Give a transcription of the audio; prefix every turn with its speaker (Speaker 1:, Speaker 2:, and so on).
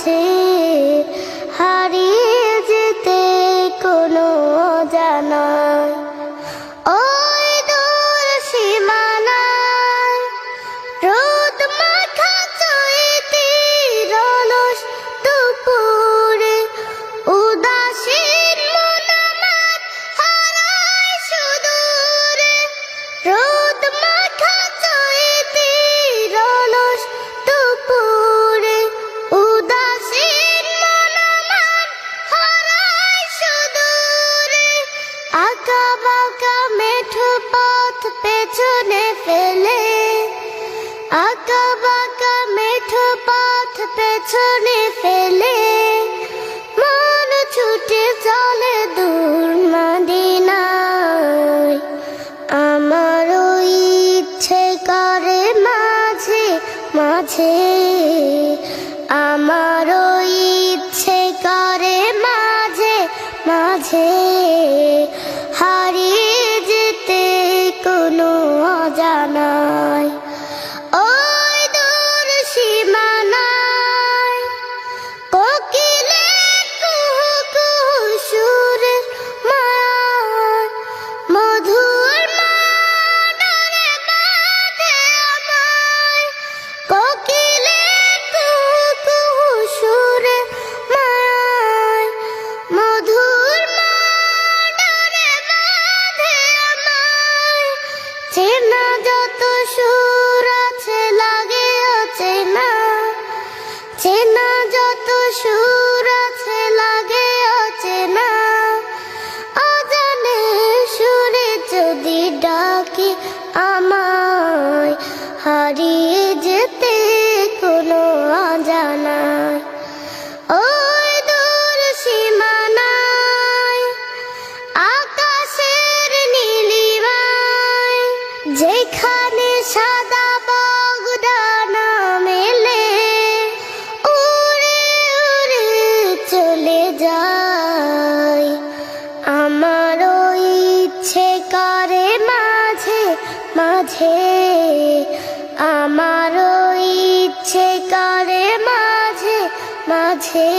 Speaker 1: মাঝে হারিয়ে যেতে কোনো অজানায় ওই দূর সীমানায় রোদ মাখা চৈতির অলস দুপুরে উদাসীন মন আমার হারায় সুদূরে রোদ মাখা চৈতির অলস দুপুরে উদাসীন মন আমার হারায় সুদূরে আঁকা বাঁকা মেঠো পথ পেছনে ফেলে আঁকা বাঁকা মেঠো পথ পেছনে ফেলে মন ছুটে চলে দূর মদিনায় আমার ইচ্ছে করে মাঝে মাঝে আমার ইচ্ছে করে মাঝে মাঝে হারিয়ে যেতে কোনো অজানায় ওই দূর সীমানায় কোকিলের কুহু কুহু সুরের মায়ায় মধুর মাডরে বাঁধে আমায় কোকিলের কুহু কুহু সুরের মায়ায় মধুর মাডরে বাঁধে আমায় চেনা যত সুর আছে লাগে অচেনা চেনা যত সুর আছে লাগে অচেনা অজানে সুরে যদি ডাকে আমায় হারিয়ে যেতে কোনো অজানায় ওই দূর সীমানায় আকাশের নীলিমায় যেখানে সাদা বগডানা মেলে উড়ে উড়ে চলে যায় আমার ইচ্ছে করে মাঝে মাঝে আমার ইচ্ছে করে মাঝে মাঝে